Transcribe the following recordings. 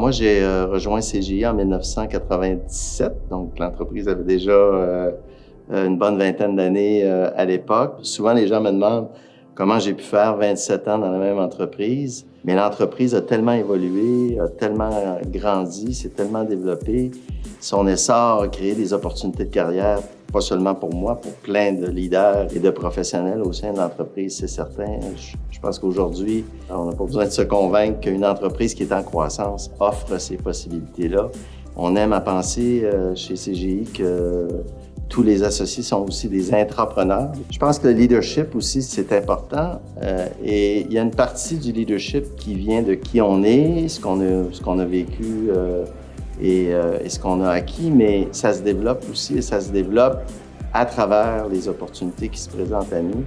Moi, j'ai rejoint CGI en 1997, donc l'entreprise avait déjà une bonne vingtaine d'années à l'époque. Souvent, les gens me demandent comment j'ai pu faire 27 ans dans la même entreprise. Mais l'entreprise a tellement évolué, a tellement grandi, s'est tellement développée. Son essor a créé des opportunités de carrière, pas seulement pour moi, pour plein de leaders et de professionnels au sein de l'entreprise, c'est certain. Je pense qu'aujourd'hui, on n'a pas besoin de se convaincre qu'une entreprise qui est en croissance offre ces possibilités-là. On aime à penser chez CGI que tous les associés sont aussi des intrapreneurs. Je pense que le leadership aussi, c'est important. Et il y a une partie du leadership qui vient de qui on est, ce qu'on a vécu et ce qu'on a acquis, mais ça se développe aussi et ça se développe à travers les opportunités qui se présentent à nous.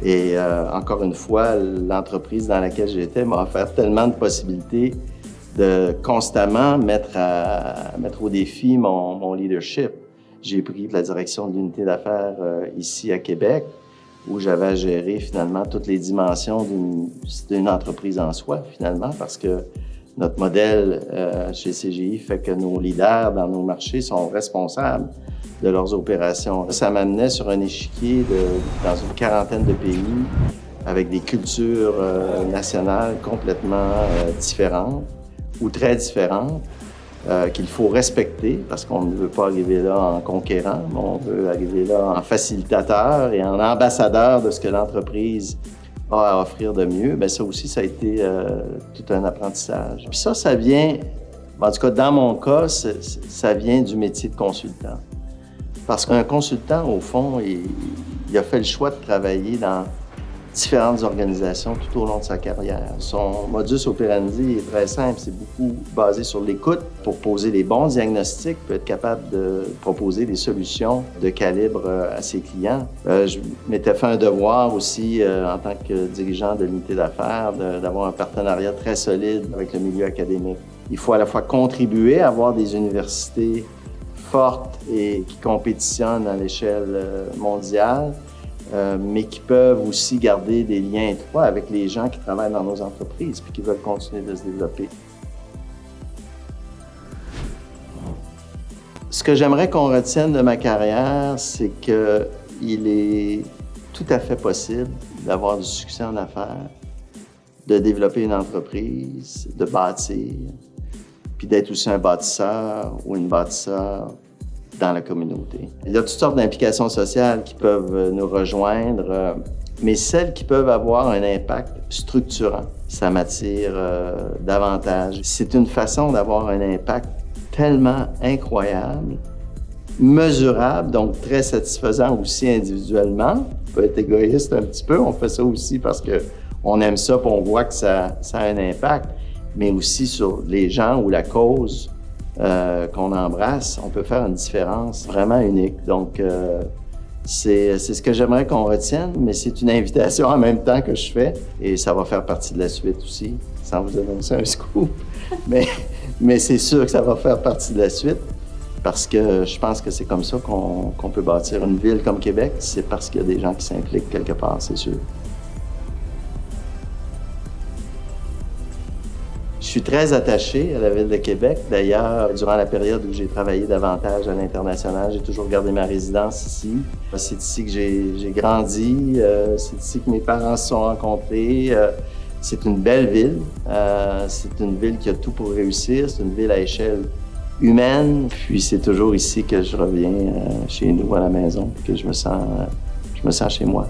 Et encore une fois, l'entreprise dans laquelle j'étais m'a offert tellement de possibilités de constamment mettre au défi mon leadership. J'ai pris la direction de l'unité d'affaires ici à Québec, où j'avais à gérer finalement toutes les dimensions d'une entreprise en soi, finalement, parce que notre modèle chez CGI fait que nos leaders dans nos marchés sont responsables de leurs opérations. Ça m'amenait sur un échiquier dans une quarantaine de pays, avec des cultures nationales complètement différentes ou très différentes. Qu'il faut respecter parce qu'on ne veut pas arriver là en conquérant, mais on veut arriver là en facilitateur et en ambassadeur de ce que l'entreprise a à offrir de mieux. Bien, ça aussi, ça a été tout un apprentissage. Puis ça vient, en tout cas dans mon cas, ça vient du métier de consultant. Parce qu'un consultant, au fond, il a fait le choix de travailler dans différentes organisations tout au long de sa carrière. Son modus operandi est très simple, c'est beaucoup basé sur l'écoute pour poser les bons diagnostics, pour être capable de proposer des solutions de calibre à ses clients. Je m'étais fait un devoir aussi, en tant que dirigeant de l'unité d'affaires, d'avoir un partenariat très solide avec le milieu académique. Il faut à la fois contribuer à avoir des universités fortes et qui compétitionnent à l'échelle mondiale, mais qui peuvent aussi garder des liens étroits avec les gens qui travaillent dans nos entreprises puis qui veulent continuer de se développer. Ce que j'aimerais qu'on retienne de ma carrière, c'est qu'il est tout à fait possible d'avoir du succès en affaires, de développer une entreprise, de bâtir, puis d'être aussi un bâtisseur ou une bâtisseur dans la communauté. Il y a toutes sortes d'implications sociales qui peuvent nous rejoindre, mais celles qui peuvent avoir un impact structurant, ça m'attire davantage. C'est une façon d'avoir un impact tellement incroyable, mesurable, donc très satisfaisant aussi individuellement. On peut être égoïste un petit peu, on fait ça aussi parce qu'on aime ça et on voit que ça a un impact, mais aussi sur les gens ou la cause qu'on embrasse, on peut faire une différence vraiment unique. Donc, c'est ce que j'aimerais qu'on retienne, mais c'est une invitation en même temps que je fais et ça va faire partie de la suite aussi, sans vous annoncer un scoop. Mais c'est sûr que ça va faire partie de la suite parce que je pense que c'est comme ça qu'on peut bâtir une ville comme Québec. C'est parce qu'il y a des gens qui s'impliquent quelque part, c'est sûr. Je suis très attaché à la Ville de Québec. D'ailleurs, durant la période où j'ai travaillé davantage à l'international, j'ai toujours gardé ma résidence ici. C'est ici que j'ai grandi, c'est ici que mes parents se sont rencontrés. C'est une belle ville. C'est une ville qui a tout pour réussir. C'est une ville à échelle humaine. Puis c'est toujours ici que je reviens chez nous à la maison, que je me sens chez moi.